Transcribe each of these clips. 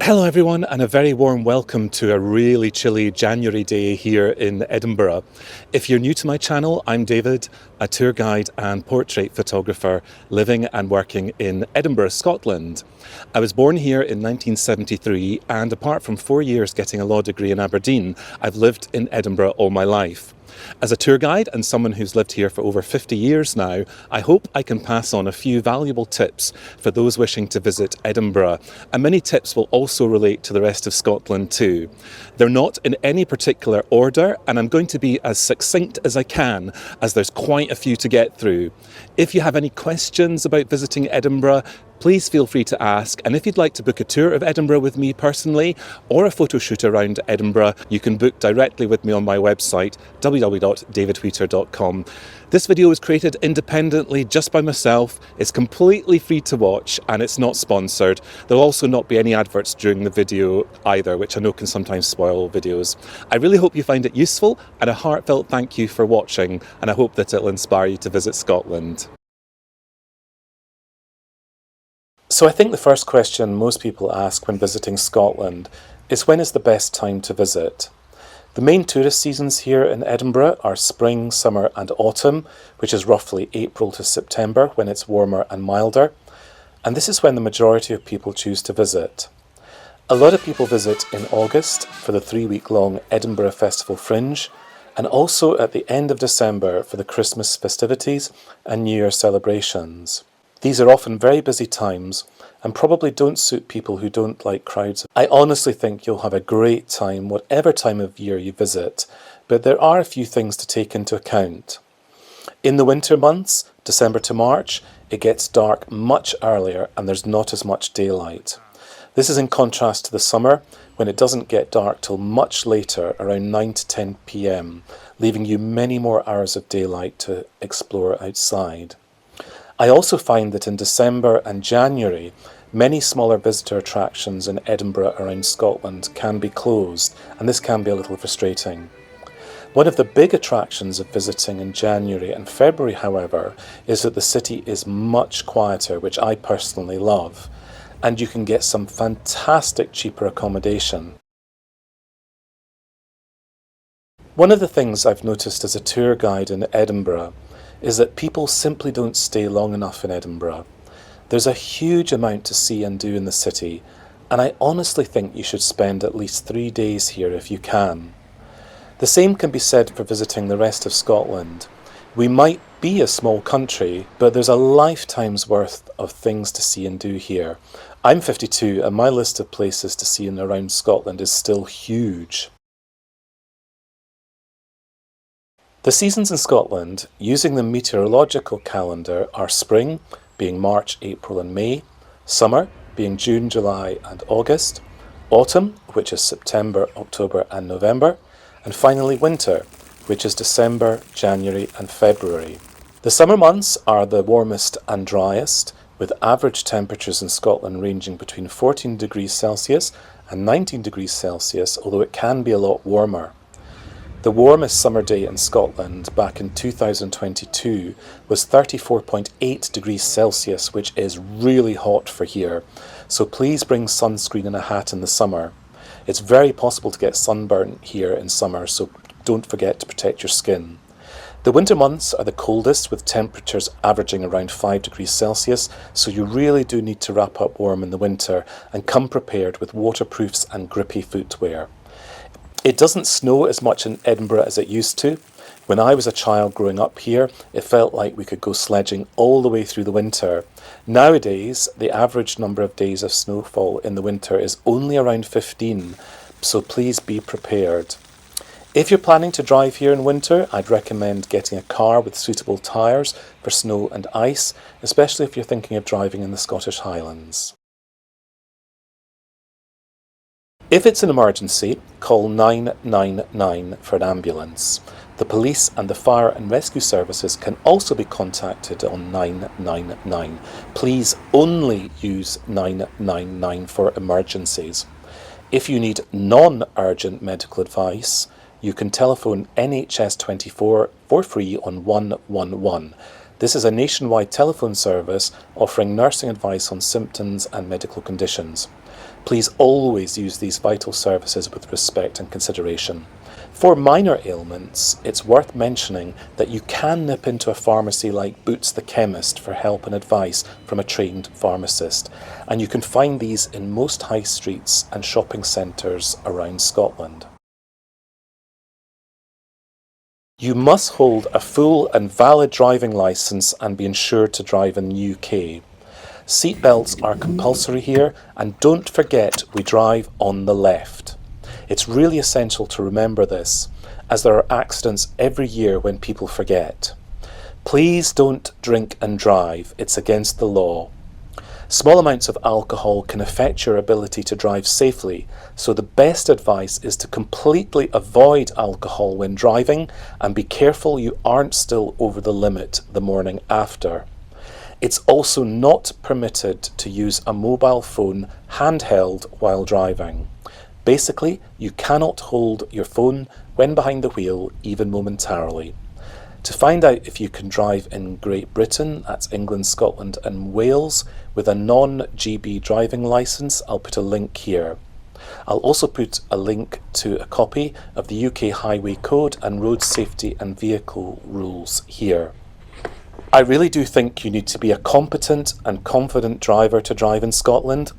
Hello everyone, and a very warm welcome to a really chilly January day here in Edinburgh. If you're new to my channel, I'm David, a tour guide and portrait photographer living and working in Edinburgh, Scotland. I was born here in 1973, and apart from 4 years getting a law degree in Aberdeen, I've lived in Edinburgh all my life. As a tour guide and someone who's lived here for over 50 years now, I hope I can pass on a few valuable tips for those wishing to visit Edinburgh, and many tips will also relate to the rest of Scotland too. They're not in any particular order, and I'm going to be as succinct as I can, as there's quite a few to get through. If you have any questions about visiting Edinburgh, please feel free to ask, and if you'd like to book a tour of Edinburgh with me personally, or a photo shoot around Edinburgh, you can book directly with me on my website, www.davidwheater.com. This video was created independently just by myself. It's completely free to watch, and it's not sponsored. There'll also not be any adverts during the video either, which I know can sometimes spoil videos. I really hope you find it useful, and a heartfelt thank you for watching, and I hope that it'll inspire you to visit Scotland. So I think the first question most people ask when visiting Scotland is, when is the best time to visit? The main tourist seasons here in Edinburgh are spring, summer and autumn, which is roughly April to September when it's warmer and milder. And this is when the majority of people choose to visit. A lot of people visit in August for the 3-week-long Edinburgh Festival Fringe, and also at the end of December for the Christmas festivities and New Year celebrations. These are often very busy times and probably don't suit people who don't like crowds. I honestly think you'll have a great time whatever time of year you visit, but there are a few things to take into account. In the winter months, December to March, it gets dark much earlier and there's not as much daylight. This is in contrast to the summer, when it doesn't get dark till much later, around 9 to 10 p.m, leaving you many more hours of daylight to explore outside. I also find that in December and January, many smaller visitor attractions in Edinburgh around Scotland can be closed, and this can be a little frustrating. One of the big attractions of visiting in January and February, however, is that the city is much quieter, which I personally love, and you can get some fantastic cheaper accommodation. One of the things I've noticed as a tour guide in Edinburgh is that people simply don't stay long enough in Edinburgh. There's a huge amount to see and do in the city, and I honestly think you should spend at least 3 days here if you can. The same can be said for visiting the rest of Scotland. We might be a small country, but there's a lifetime's worth of things to see and do here. I'm 52, and my list of places to see and around Scotland is still huge. The seasons in Scotland, using the meteorological calendar, are spring, being March, April and May, summer, being June, July and August, autumn, which is September, October and November, and finally winter, which is December, January and February. The summer months are the warmest and driest, with average temperatures in Scotland ranging between 14 degrees Celsius and 19 degrees Celsius, although it can be a lot warmer. The warmest summer day in Scotland back in 2022 was 34.8 degrees Celsius, which is really hot for here, so please bring sunscreen and a hat in the summer. It's very possible to get sunburn here in summer, so don't forget to protect your skin. The winter months are the coldest, with temperatures averaging around 5 degrees Celsius, so you really do need to wrap up warm in the winter and come prepared with waterproofs and grippy footwear. It doesn't snow as much in Edinburgh as it used to. When I was a child growing up here, it felt like we could go sledging all the way through the winter. Nowadays, the average number of days of snowfall in the winter is only around 15, so please be prepared. If you're planning to drive here in winter, I'd recommend getting a car with suitable tyres for snow and ice, especially if you're thinking of driving in the Scottish Highlands. If it's an emergency, call 999 for an ambulance. The police and the fire and rescue services can also be contacted on 999. Please only use 999 for emergencies. If you need non-urgent medical advice, you can telephone NHS 24 for free on 111. This is a nationwide telephone service offering nursing advice on symptoms and medical conditions. Please always use these vital services with respect and consideration. For minor ailments, it's worth mentioning that you can nip into a pharmacy like Boots the Chemist for help and advice from a trained pharmacist, and you can find these in most high streets and shopping centres around Scotland. You must hold a full and valid driving licence and be insured to drive in the UK. Seatbelts are compulsory here, and don't forget we drive on the left. It's really essential to remember this, as there are accidents every year when people forget. Please don't drink and drive, it's against the law. Small amounts of alcohol can affect your ability to drive safely, so the best advice is to completely avoid alcohol when driving and be careful you aren't still over the limit the morning after. It's also not permitted to use a mobile phone handheld while driving. Basically, you cannot hold your phone when behind the wheel, even momentarily. To find out if you can drive in Great Britain, that's England, Scotland and Wales, with a non-GB driving licence, I'll put a link here. I'll also put a link to a copy of the UK Highway Code and Road Safety and Vehicle Rules here. I really do think you need to be a competent and confident driver to drive in Scotland.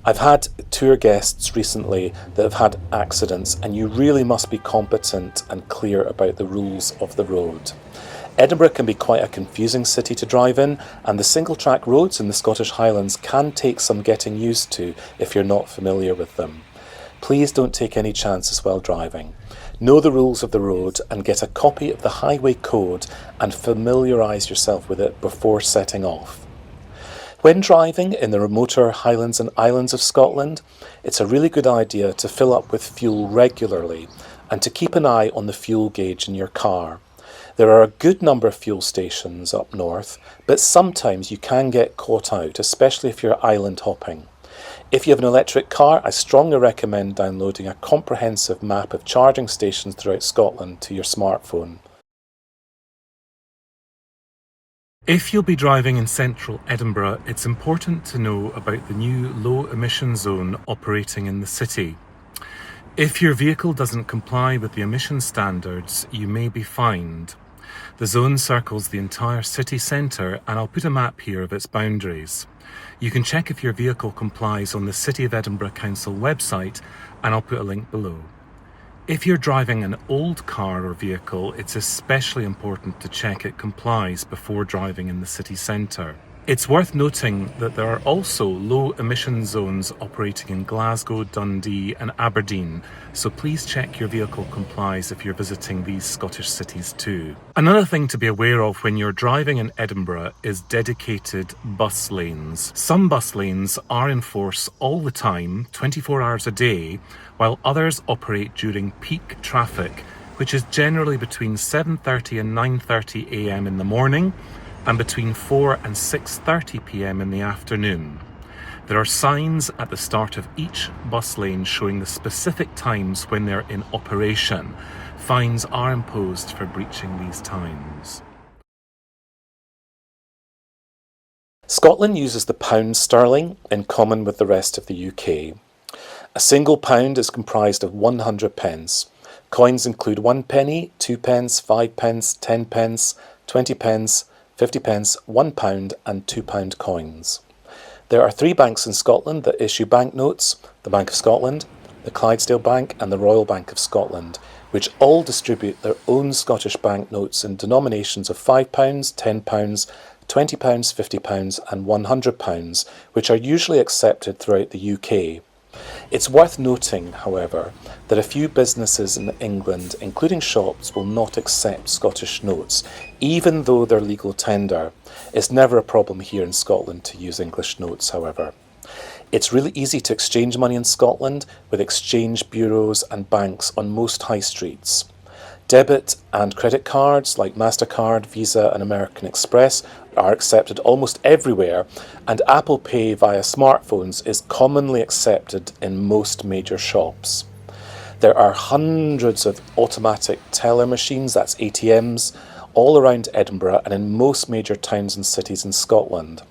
I've had tour guests recently that have had accidents, and you really must be competent and clear about the rules of the road. Edinburgh can be quite a confusing city to drive in, and the single track roads in the Scottish Highlands can take some getting used to if you're not familiar with them. Please don't take any chances while driving. Know the rules of the road and get a copy of the Highway Code and familiarise yourself with it before setting off. When driving in the remoter Highlands and Islands of Scotland, it's a really good idea to fill up with fuel regularly and to keep an eye on the fuel gauge in your car. There are a good number of fuel stations up north, but sometimes you can get caught out, especially if you're island hopping. If you have an electric car, I strongly recommend downloading a comprehensive map of charging stations throughout Scotland to your smartphone. If you'll be driving in central Edinburgh, it's important to know about the new low emission zone operating in the city. If your vehicle doesn't comply with the emission standards, you may be fined. The zone circles the entire city centre, and I'll put a map here of its boundaries. You can check if your vehicle complies on the City of Edinburgh Council website, and I'll put a link below. If you're driving an old car or vehicle, it's especially important to check it complies before driving in the city centre. It's worth noting that there are also low emission zones operating in Glasgow, Dundee and Aberdeen, so please check your vehicle complies if you're visiting these Scottish cities too. Another thing to be aware of when you're driving in Edinburgh is dedicated bus lanes. Some bus lanes are in force all the time, 24 hours a day, while others operate during peak traffic, which is generally between 7:30 and 9:30 a.m. in the morning and between 4 and 6:30 p.m. in the afternoon. There are signs at the start of each bus lane showing the specific times when they're in operation. Fines are imposed for breaching these times. Scotland uses the pound sterling in common with the rest of the UK. A single pound is comprised of 100 pence. Coins include 1 penny, 2 pence, 5 pence, 10 pence, 20 pence, 50 pence, £1 and £2 coins. There are 3 banks in Scotland that issue banknotes: the Bank of Scotland, the Clydesdale Bank and the Royal Bank of Scotland, which all distribute their own Scottish banknotes in denominations of £5, £10, £20, £50 and £100, which are usually accepted throughout the UK. It's worth noting, however, that a few businesses in England, including shops, will not accept Scottish notes, even though they're legal tender. It's never a problem here in Scotland to use English notes, however. It's really easy to exchange money in Scotland with exchange bureaus and banks on most high streets. Debit and credit cards like MasterCard, Visa and American Express are accepted almost everywhere, and Apple Pay via smartphones is commonly accepted in most major shops. There are hundreds of automatic teller machines, that's ATMs, all around Edinburgh and in most major towns and cities in Scotland.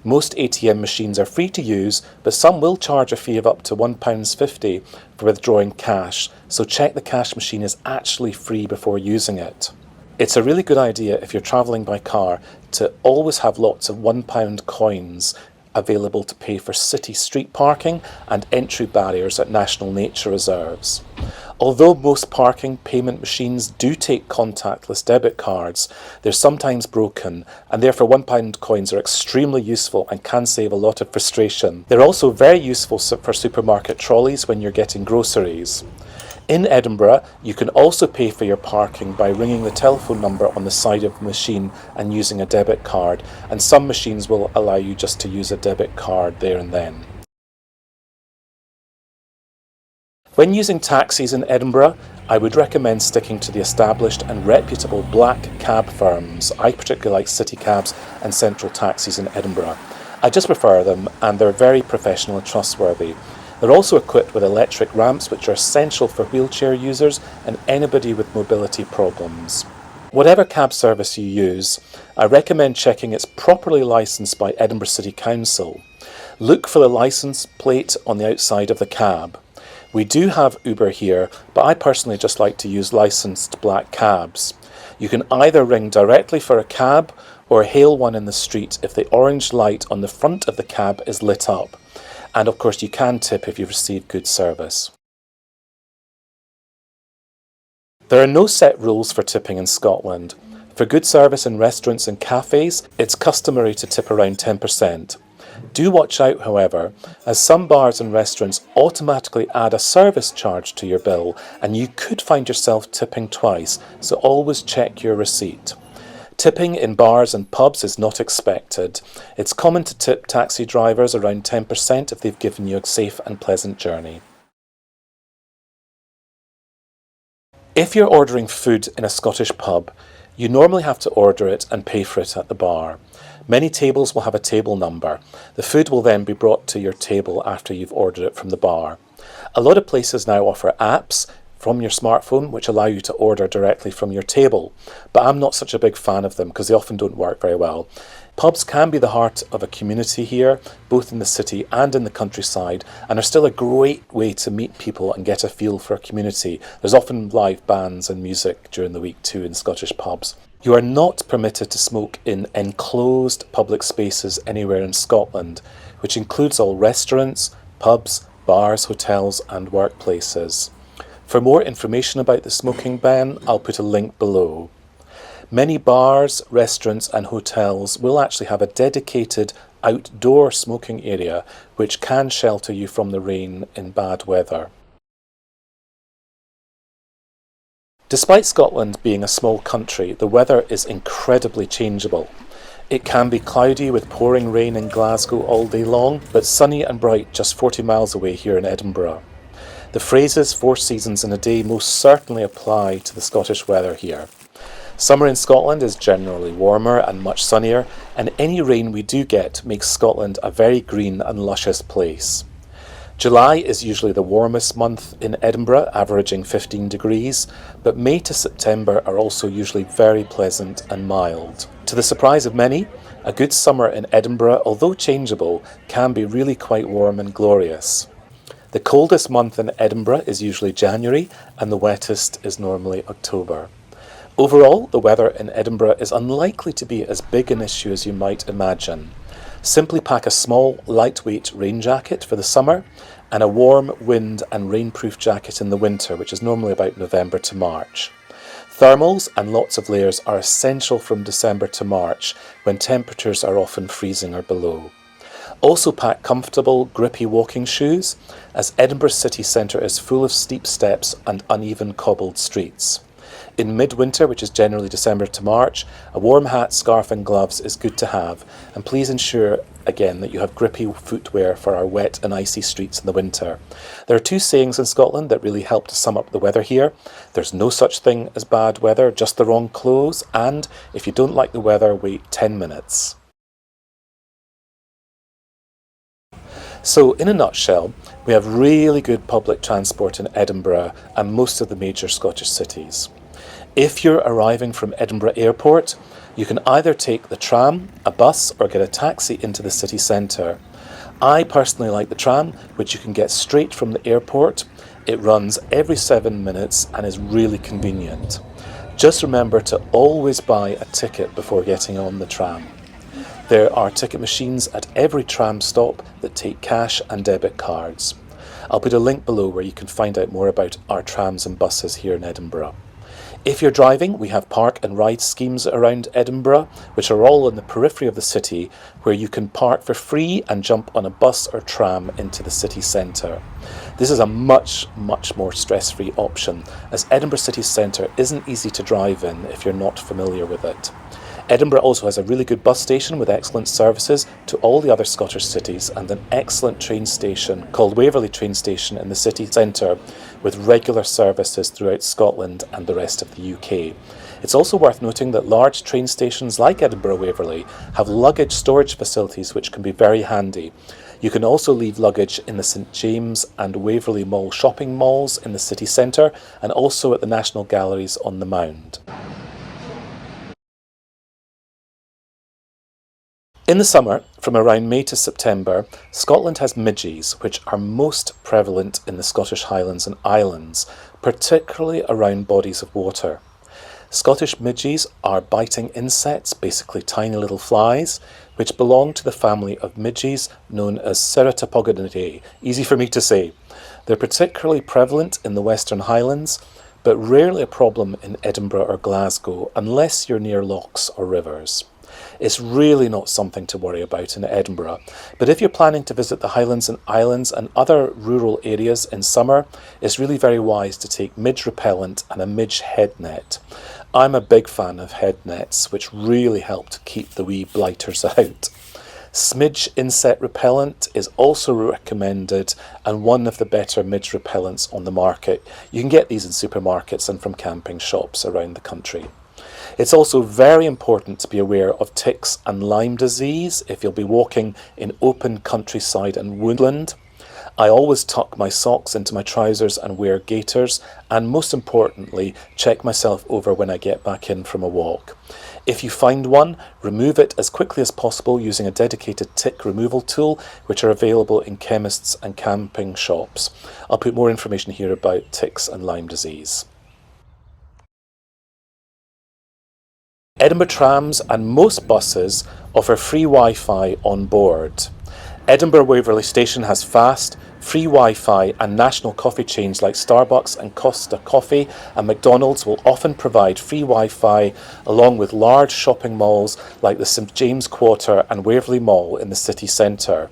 Most ATM machines are free to use, but some will charge a fee of up to £1.50 for withdrawing cash, so check the cash machine is actually free before using it. It's a really good idea if you're travelling by car to always have lots of £1 coins available to pay for city street parking and entry barriers at national nature reserves. Although most parking payment machines do take contactless debit cards, they're sometimes broken, and therefore £1 coins are extremely useful and can save a lot of frustration. They're also very useful for supermarket trolleys when you're getting groceries. In Edinburgh, you can also pay for your parking by ringing the telephone number on the side of the machine and using a debit card, and some machines will allow you just to use a debit card there and then. When using taxis in Edinburgh, I would recommend sticking to the established and reputable black cab firms. I particularly like City Cabs and Central Taxis in Edinburgh. I just prefer them, and they're very professional and trustworthy. They're also equipped with electric ramps, which are essential for wheelchair users and anybody with mobility problems. Whatever cab service you use, I recommend checking it's properly licensed by Edinburgh City Council. Look for the licence plate on the outside of the cab. We do have Uber here, but I personally just like to use licensed black cabs. You can either ring directly for a cab or hail one in the street if the orange light on the front of the cab is lit up. And of course you can tip if you've received good service. There are no set rules for tipping in Scotland. For good service in restaurants and cafes, it's customary to tip around 10%. Do watch out, however, as some bars and restaurants automatically add a service charge to your bill, and you could find yourself tipping twice, so always check your receipt. Tipping in bars and pubs is not expected. It's common to tip taxi drivers around 10% if they've given you a safe and pleasant journey. If you're ordering food in a Scottish pub, you normally have to order it and pay for it at the bar. Many tables will have a table number. The food will then be brought to your table after you've ordered it from the bar. A lot of places now offer apps from your smartphone which allow you to order directly from your table, but I'm not such a big fan of them because they often don't work very well. Pubs can be the heart of a community here, both in the city and in the countryside, and are still a great way to meet people and get a feel for a community. There's often live bands and music during the week too in Scottish pubs. You are not permitted to smoke in enclosed public spaces anywhere in Scotland, which includes all restaurants, pubs, bars, hotels and workplaces. For more information about the smoking ban, I'll put a link below. Many bars, restaurants and hotels will actually have a dedicated outdoor smoking area which can shelter you from the rain in bad weather. Despite Scotland being a small country, the weather is incredibly changeable. It can be cloudy with pouring rain in Glasgow all day long, but sunny and bright just 40 miles away here in Edinburgh. The phrases 4 seasons in a day most certainly apply to the Scottish weather here. Summer in Scotland is generally warmer and much sunnier, and any rain we do get makes Scotland a very green and luscious place. July is usually the warmest month in Edinburgh, averaging 15 degrees, but May to September are also usually very pleasant and mild. To the surprise of many, a good summer in Edinburgh, although changeable, can be really quite warm and glorious. The coldest month in Edinburgh is usually January, and the wettest is normally October. Overall, the weather in Edinburgh is unlikely to be as big an issue as you might imagine. Simply pack a small, lightweight rain jacket for the summer and a warm, wind and rainproof jacket in the winter, which is normally about November to March. Thermals and lots of layers are essential from December to March, when temperatures are often freezing or below. Also pack comfortable, grippy walking shoes, as Edinburgh city centre is full of steep steps and uneven cobbled streets. In midwinter, which is generally December to March, a warm hat, scarf and gloves is good to have, and please ensure again that you have grippy footwear for our wet and icy streets in the winter. There are 2 sayings in Scotland that really help to sum up the weather here. There's no such thing as bad weather, just the wrong clothes, and if you don't like the weather, wait 10 minutes. So, in a nutshell, we have really good public transport in Edinburgh and most of the major Scottish cities. If you're arriving from Edinburgh Airport, you can either take the tram, a bus, or get a taxi into the city centre. I personally like the tram, which you can get straight from the airport. It runs every 7 minutes and is really convenient. Just remember to always buy a ticket before getting on the tram. There are ticket machines at every tram stop that take cash and debit cards. I'll put a link below where you can find out more about our trams and buses here in Edinburgh. If you're driving, we have park and ride schemes around Edinburgh, which are all in the periphery of the city, where you can park for free and jump on a bus or tram into the city centre. This is a much more stress-free option, as Edinburgh city centre isn't easy to drive in if you're not familiar with it. Edinburgh also has a really good bus station with excellent services to all the other Scottish cities, and an excellent train station called Waverley Train Station in the city centre with regular services throughout Scotland and the rest of the UK. It's also worth noting that large train stations like Edinburgh Waverley have luggage storage facilities which can be very handy. You can also leave luggage in the St James and Waverley Mall shopping malls in the city centre, and also at the National Galleries on the Mound. In the summer, from around May to September, Scotland has midges, which are most prevalent in the Scottish Highlands and Islands, particularly around bodies of water. Scottish midges are biting insects, basically tiny little flies, which belong to the family of midges known as Ceratopogonidae. Easy for me to say. They're particularly prevalent in the Western Highlands, but rarely a problem in Edinburgh or Glasgow unless you're near lochs or rivers. It's really not something to worry about in Edinburgh, but if you're planning to visit the Highlands and Islands and other rural areas in summer, it's really very wise to take midge repellent and a midge head net. I'm a big fan of head nets, which really help to keep the wee blighters out. Smidge insect repellent is also recommended and one of the better midge repellents on the market. You can get these in supermarkets and from camping shops around the country. It's also very important to be aware of ticks and Lyme disease if you'll be walking in open countryside and woodland. I always tuck my socks into my trousers and wear gaiters, and most importantly, check myself over when I get back in from a walk. If you find one, remove it as quickly as possible using a dedicated tick removal tool, which are available in chemists and camping shops. I'll put more information here about ticks and Lyme disease. Edinburgh trams and most buses offer free Wi-Fi on board. Edinburgh Waverley Station has fast, free Wi-Fi, and national coffee chains like Starbucks and Costa Coffee and McDonald's will often provide free Wi-Fi, along with large shopping malls like the St James Quarter and Waverley Mall in the city centre.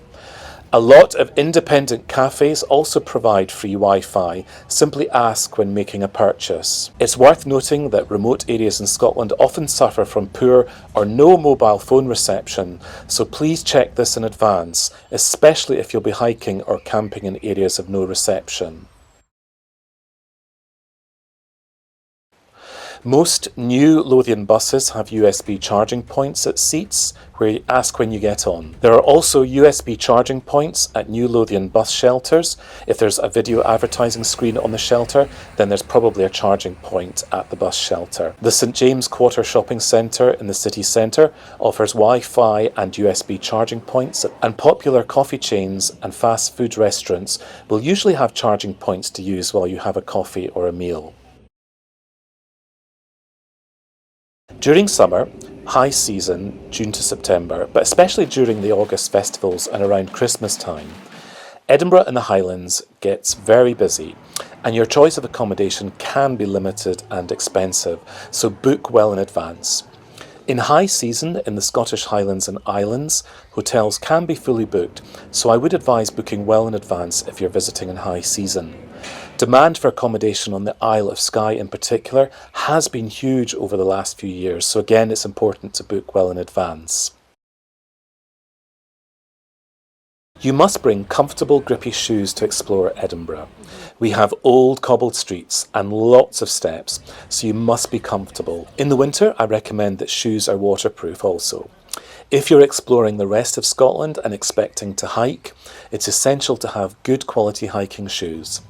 A lot of independent cafes also provide free Wi-Fi. Simply ask when making a purchase. It's worth noting that remote areas in Scotland often suffer from poor or no mobile phone reception, so please check this in advance, especially if you'll be hiking or camping in areas of no reception. Most new Lothian buses have USB charging points at seats where you ask when you get on. There are also USB charging points at new Lothian bus shelters. If there's a video advertising screen on the shelter, then there's probably a charging point at the bus shelter. The St James Quarter Shopping Centre in the city centre offers Wi-Fi and USB charging points, and popular coffee chains and fast food restaurants will usually have charging points to use while you have a coffee or a meal. During summer, high season, June to September, but especially during the August festivals and around Christmas time, Edinburgh and the Highlands gets very busy, and your choice of accommodation can be limited and expensive, so book well in advance. In high season in the Scottish Highlands and Islands, hotels can be fully booked, so I would advise booking well in advance if you're visiting in high season. Demand for accommodation on the Isle of Skye in particular has been huge over the last few years, so again it's important to book well in advance. You must bring comfortable, grippy shoes to explore Edinburgh. We have old cobbled streets and lots of steps, so you must be comfortable. In the winter, I recommend that shoes are waterproof also. If you're exploring the rest of Scotland and expecting to hike, it's essential to have good quality hiking shoes.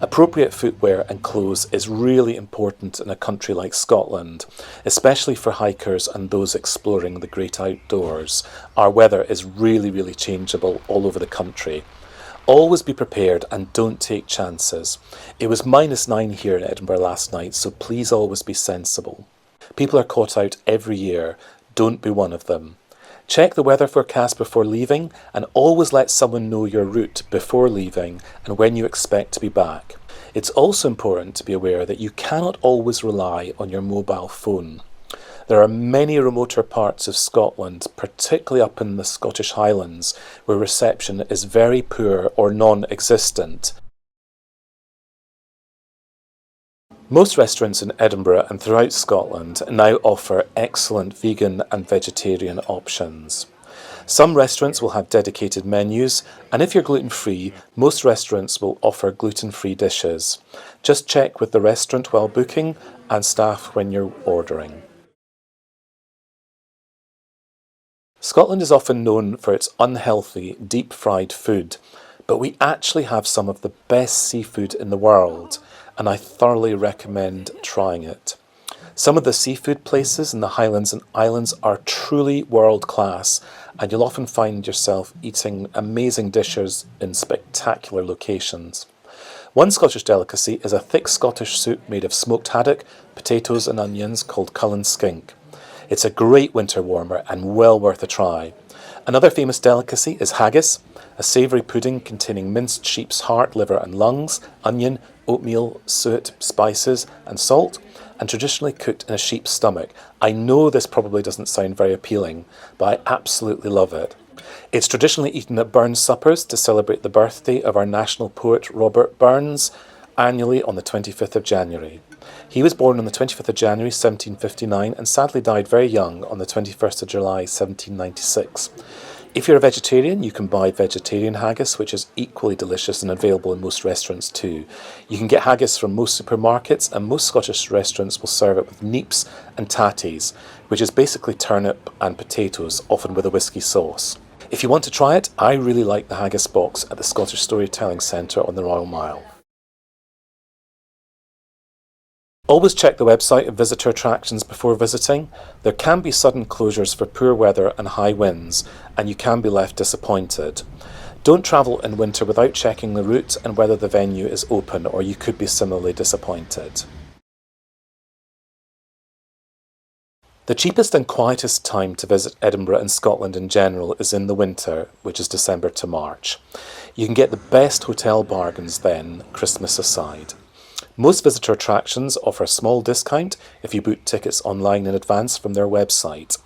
Appropriate footwear and clothes is really important in a country like Scotland, especially for hikers and those exploring the great outdoors. Our weather is really changeable all over the country. Always be prepared and don't take chances. It was -9 here in Edinburgh last night, so please always be sensible. People are caught out every year. Don't be one of them. Check the weather forecast before leaving and always let someone know your route before leaving and when you expect to be back. It's also important to be aware that you cannot always rely on your mobile phone. There are many remoter parts of Scotland, particularly up in the Scottish Highlands, where reception is very poor or non-existent. Most restaurants in Edinburgh and throughout Scotland now offer excellent vegan and vegetarian options. Some restaurants will have dedicated menus, and if you're gluten-free, most restaurants will offer gluten-free dishes. Just check with the restaurant while booking and staff when you're ordering. Scotland is often known for its unhealthy, deep-fried food, but we actually have some of the best seafood in the world, and I thoroughly recommend trying it. Some of the seafood places in the Highlands and Islands are truly world-class, and you'll often find yourself eating amazing dishes in spectacular locations. One Scottish delicacy is a thick Scottish soup made of smoked haddock, potatoes and onions called cullen skink. It's a great winter warmer and well worth a try. Another famous delicacy is haggis, a savoury pudding containing minced sheep's heart, liver and lungs, onion, oatmeal, suet, spices and salt, and traditionally cooked in a sheep's stomach. I know this probably doesn't sound very appealing, but I absolutely love it. It's traditionally eaten at Burns suppers to celebrate the birthday of our national poet Robert Burns, annually on the 25th of January. He was born on the 25th of January 1759 and sadly died very young on the 21st of July 1796. If you're a vegetarian, you can buy vegetarian haggis, which is equally delicious and available in most restaurants too. You can get haggis from most supermarkets, and most Scottish restaurants will serve it with neeps and tatties, which is basically turnip and potatoes, often with a whisky sauce. If you want to try it, I really like the haggis box at the Scottish Storytelling Centre on the Royal Mile. Always check the website of visitor attractions before visiting. There can be sudden closures for poor weather and high winds, and you can be left disappointed. Don't travel in winter without checking the route and whether the venue is open, or you could be similarly disappointed. The cheapest and quietest time to visit Edinburgh and Scotland in general is in the winter, which is December to March. You can get the best hotel bargains then, Christmas aside. Most visitor attractions offer a small discount if you book tickets online in advance from their website.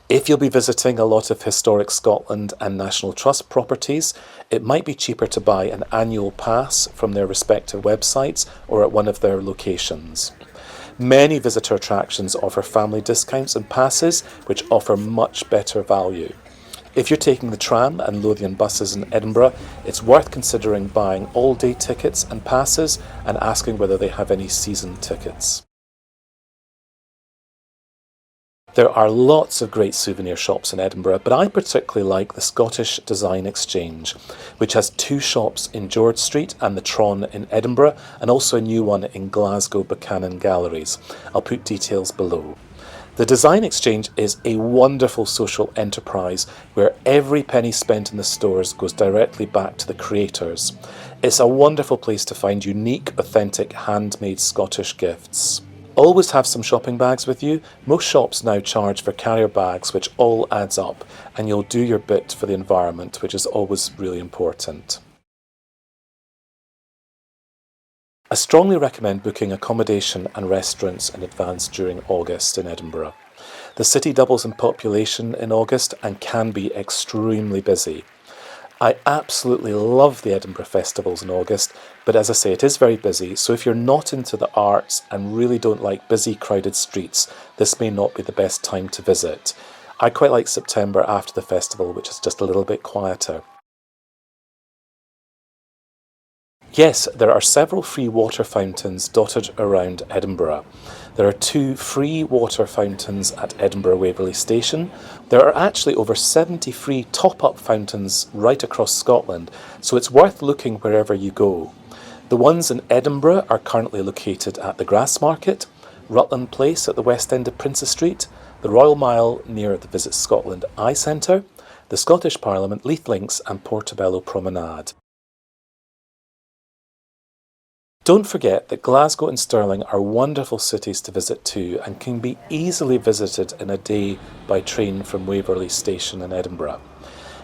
If you'll be visiting a lot of historic Scotland and National Trust properties, it might be cheaper to buy an annual pass from their respective websites or at one of their locations. Many visitor attractions offer family discounts and passes, which offer much better value. If you're taking the tram and Lothian buses in Edinburgh, it's worth considering buying all-day tickets and passes and asking whether they have any season tickets. There are lots of great souvenir shops in Edinburgh, but I particularly like the Scottish Design Exchange, which has 2 shops in George Street and the Tron in Edinburgh, and also a new one in Glasgow Buchanan Galleries. I'll put details below. The Design Exchange is a wonderful social enterprise where every penny spent in the stores goes directly back to the creators. It's a wonderful place to find unique, authentic, handmade Scottish gifts. Always have some shopping bags with you. Most shops now charge for carrier bags, which all adds up, and you'll do your bit for the environment, which is always really important. I strongly recommend booking accommodation and restaurants in advance during August in Edinburgh. The city doubles in population in August and can be extremely busy. I absolutely love the Edinburgh festivals in August, but as I say, it is very busy, so if you're not into the arts and really don't like busy, crowded streets, this may not be the best time to visit. I quite like September after the festival, which is just a little bit quieter. Yes, there are several free water fountains dotted around Edinburgh. There are 2 free water fountains at Edinburgh Waverley Station. There are actually over 70 free top-up fountains right across Scotland, so it's worth looking wherever you go. The ones in Edinburgh are currently located at the Grassmarket, Rutland Place at the west end of Princes Street, the Royal Mile near the Visit Scotland Eye Centre, the Scottish Parliament, Leith Links and Portobello Promenade. Don't forget that Glasgow and Stirling are wonderful cities to visit too and can be easily visited in a day by train from Waverley Station in Edinburgh.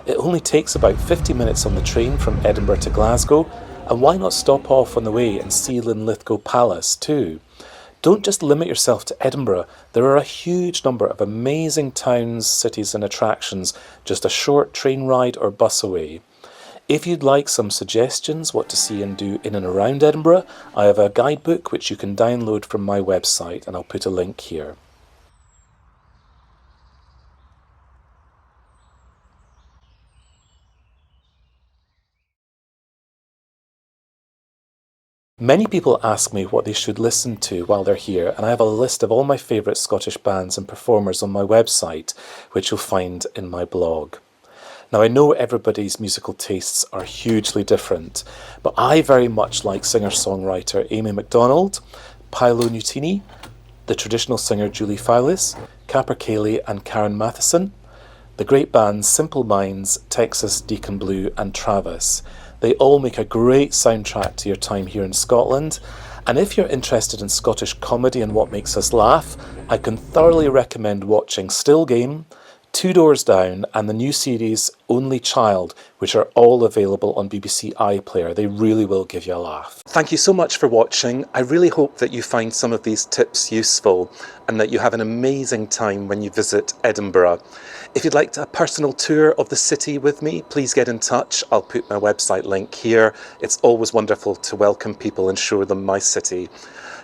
It only takes about 50 minutes on the train from Edinburgh to Glasgow, and why not stop off on the way and see Linlithgow Palace too? Don't just limit yourself to Edinburgh. There are a huge number of amazing towns, cities and attractions just a short train ride or bus away. If you'd like some suggestions what to see and do in and around Edinburgh, I have a guidebook which you can download from my website, and I'll put a link here. Many people ask me what they should listen to while they're here, and I have a list of all my favourite Scottish bands and performers on my website, which you'll find in my blog. Now, I know everybody's musical tastes are hugely different, but I very much like singer-songwriter Amy MacDonald, Paolo Nutini, the traditional singer Julie Fowlis, Capper Cayley and Karen Matheson, the great bands Simple Minds, Texas, Deacon Blue and Travis. They all make a great soundtrack to your time here in Scotland. And if you're interested in Scottish comedy and what makes us laugh, I can thoroughly recommend watching Still Game, Two Doors Down and the new series Only Child, which are all available on BBC iPlayer. They really will give you a laugh. Thank you so much for watching. I really hope that you find some of these tips useful and that you have an amazing time when you visit Edinburgh. If you'd like a personal tour of the city with me, please get in touch. I'll put my website link here. It's always wonderful to welcome people and show them my city.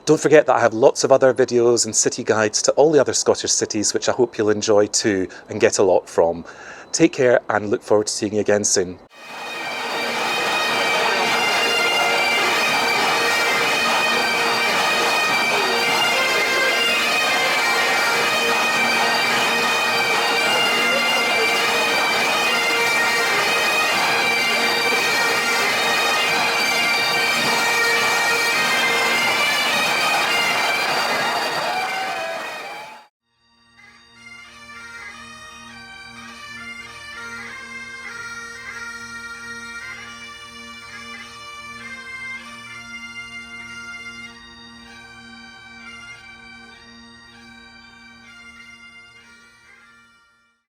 Don't forget that I have lots of other videos and city guides to all the other Scottish cities, which I hope you'll enjoy too and get a lot from. Take care and look forward to seeing you again soon.